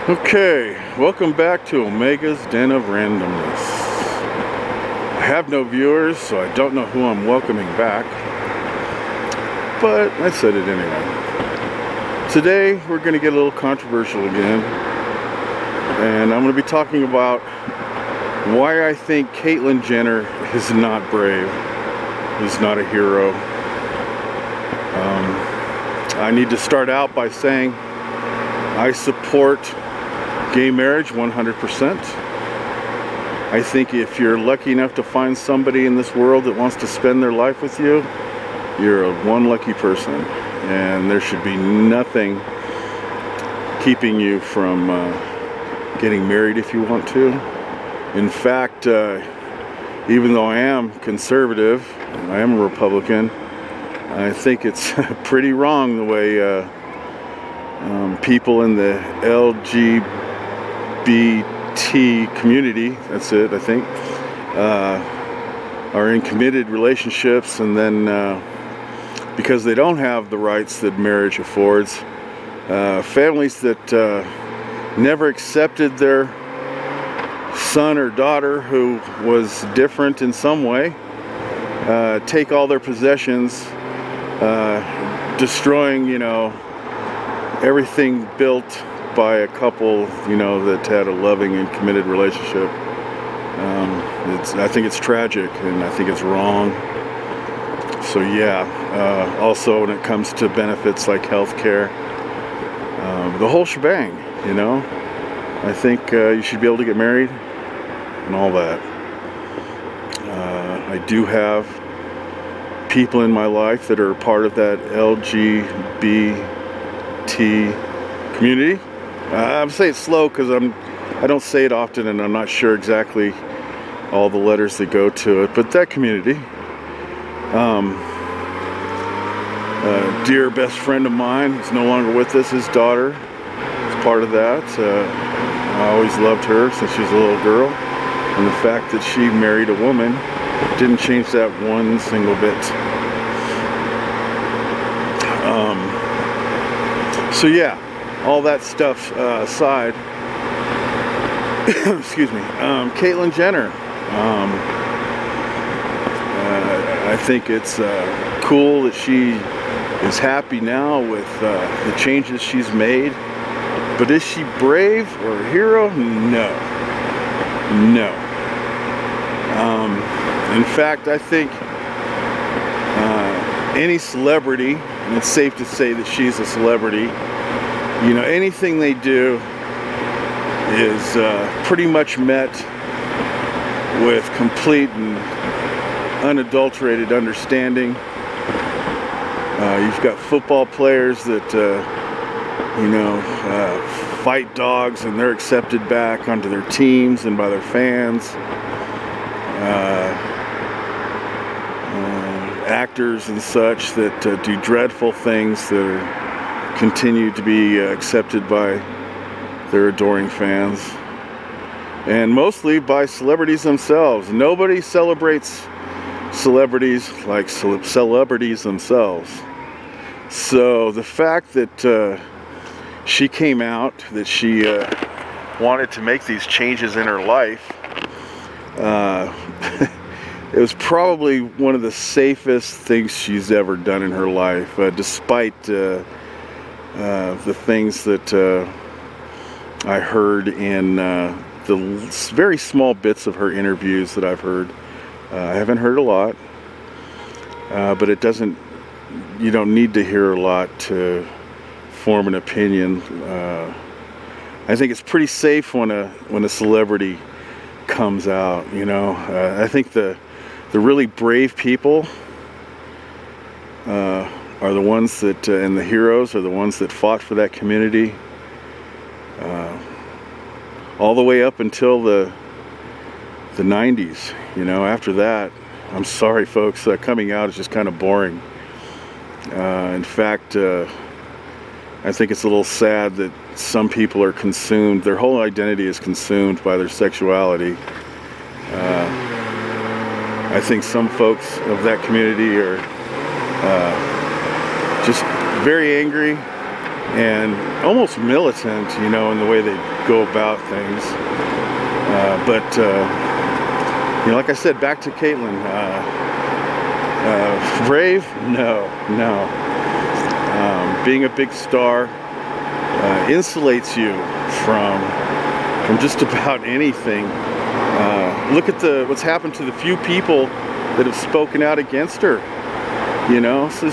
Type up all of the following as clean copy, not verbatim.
Okay, welcome back to Omega's Den of Randomness. I have no viewers, so I don't know who I'm welcoming back, but I said it anyway. Today, we're going to get a little controversial again, and I'm going to be talking about why I think Caitlyn Jenner is not brave, is not a hero. I need to start out by saying I support gay marriage 100%. I think if you're lucky enough to find somebody in this world that wants to spend their life with you, you're one lucky person, and there should be nothing keeping you from getting married if you want to. In fact, even though I am conservative, I am a Republican, I think it's pretty wrong the way people in the LGBT community, that's it, I think, are in committed relationships, and then because they don't have the rights that marriage affords, families that never accepted their son or daughter who was different in some way, take all their possessions, destroying, everything built by a couple, that had a loving and committed relationship. I think it's tragic, and I think it's wrong. So yeah, also when it comes to benefits like health care, the whole shebang, I think you should be able to get married and all that. I do have people in my life that are part of that LGBT community. I'm saying it slow because I don't say it often, and I'm not sure exactly all the letters that go to it, but that community. A dear best friend of mine is no longer with us. His daughter is part of that. I always loved her since she was a little girl, and the fact that she married a woman didn't change that one single bit. So yeah, all that stuff aside, excuse me, Caitlyn Jenner, I think it's cool that she is happy now with the changes she's made, but is she brave or a hero? No. In fact, I think any celebrity, and it's safe to say that she's a celebrity, anything they do is pretty much met with complete and unadulterated understanding. You've got football players that, fight dogs, and they're accepted back onto their teams and by their fans. Actors and such that do dreadful things that are continue to be accepted by their adoring fans, and mostly by celebrities themselves. Nobody celebrates celebrities like celebrities themselves. So the fact that she came out, that she wanted to make these changes in her life, it was probably one of the safest things she's ever done in her life, despite the things that I heard in the very small bits of her interviews that I've heard. I haven't heard a lot, but you don't need to hear a lot to form an opinion. I think it's pretty safe when a celebrity comes out, I think the really brave people are the ones that, and the heroes are the ones that fought for that community all the way up until the 90s. After that, I'm sorry folks, coming out is just kind of boring. In fact, I think it's a little sad that some people are consumed, their whole identity is consumed by their sexuality. I think some folks of that community are just very angry and almost militant, you know, in the way they go about things. But you know, like I said, back to Caitlyn. Brave? No. Being a big star insulates you from just about anything. Look at what's happened to the few people that have spoken out against her. You know, so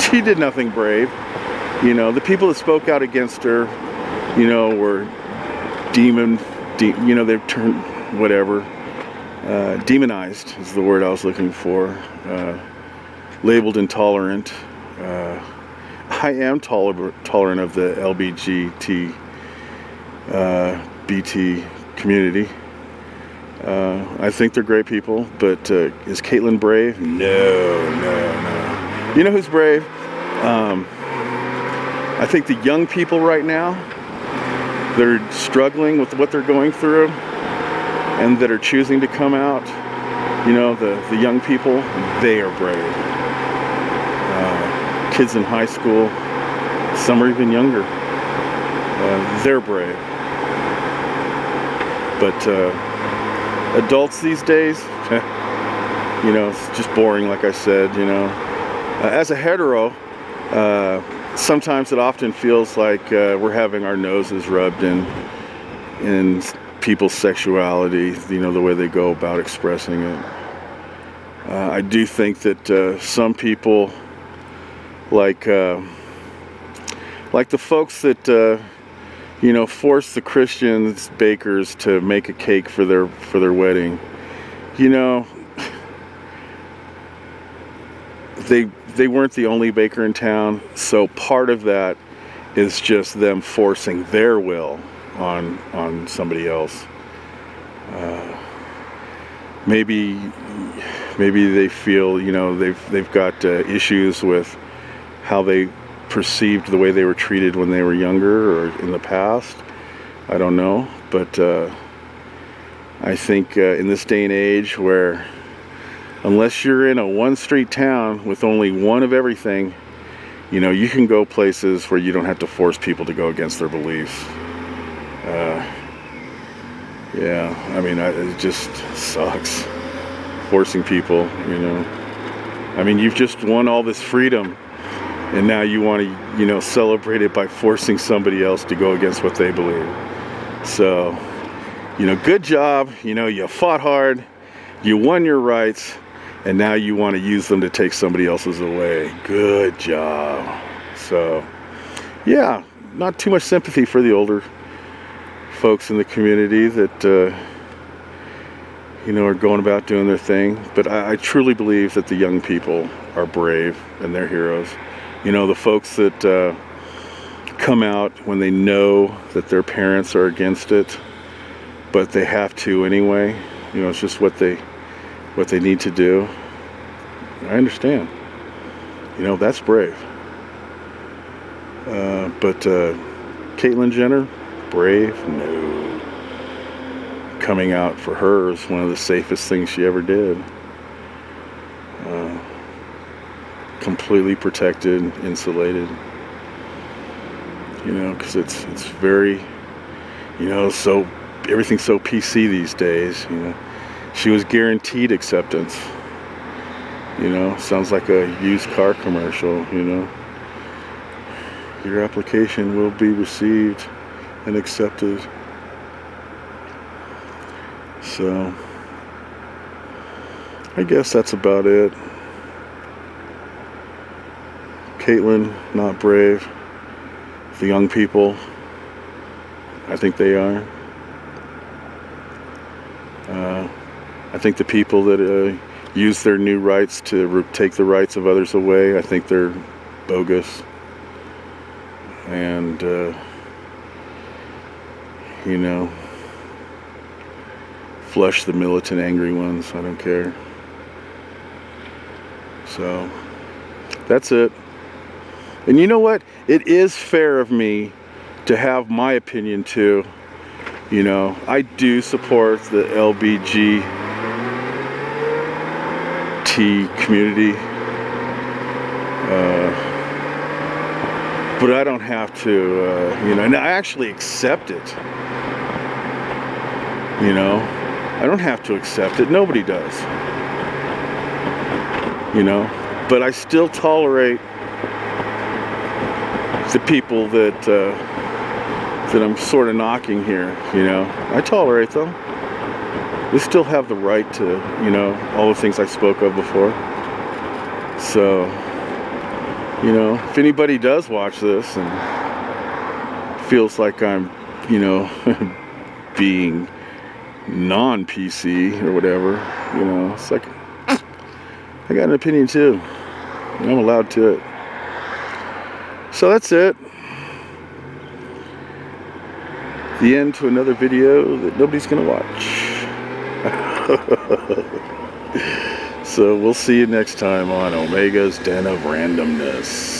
she did nothing brave. You know, the people that spoke out against her, you know, were you know, they've turned whatever. Demonized is the word I was looking for. Labeled intolerant. I am tolerant of the LGBT BT community. I think they're great people, but is Caitlyn brave? No. You know who's brave? I think the young people right now, they're struggling with what they're going through and that are choosing to come out. You know, the young people, they are brave. Kids in high school, some are even younger, they're brave. But adults these days, you know, it's just boring, like I said, you know. As a hetero, sometimes it often feels like we're having our noses rubbed in people's sexuality, you know, the way they go about expressing it. I do think that some people, like the folks that you know, force the Christians bakers to make a cake for their wedding, you know, they weren't the only baker in town, so part of that is just them forcing their will on somebody else. Maybe they feel, you know, they've got issues with how they perceived the way they were treated when they were younger or in the past. I don't know, but I think in this day and age where unless you're in a one-street town with only one of everything, you know, you can go places where you don't have to force people to go against their beliefs. Yeah, I mean, it just sucks forcing people, you know. I mean, you've just won all this freedom, and now you want to, you know, celebrate it by forcing somebody else to go against what they believe. So, you know, good job. You know, you fought hard, you won your rights, and now you want to use them to take somebody else's away. Good job. So, yeah, not too much sympathy for the older folks in the community that, you know, are going about doing their thing. But I truly believe that the young people are brave and they're heroes. You know, the folks that come out when they know that their parents are against it, but they have to anyway. You know, it's just what they need to do. I understand. You know, that's brave. But Caitlyn Jenner, brave? No. Coming out for her is one of the safest things she ever did. Completely protected, insulated. You know, because it's very, you know, so everything's so PC these days. You know, she was guaranteed acceptance. You know, sounds like a used car commercial. You know, your application will be received and accepted. So, I guess that's about it. Caitlyn, not brave. The young people, I think they are. I think the people that use their new rights to take the rights of others away, I think they're bogus. And, you know, flush the militant, angry ones. I don't care. So, that's it. And you know what? It is fair of me to have my opinion too. You know, I do support the LBGT But I don't have to, you know, and I actually accept it. You know, I don't have to accept it. Nobody does. You know, but I still tolerate the people that that I'm sort of knocking here. You know, I tolerate them. They still have the right to, you know, all the things I spoke of before. So, you know, if anybody does watch this and feels like I'm, you know, being non-PC or whatever, you know, it's like, I got an opinion too. I'm allowed to it. So that's it. The end to another video that nobody's gonna watch. So we'll see you next time on Omega's Den of Randomness.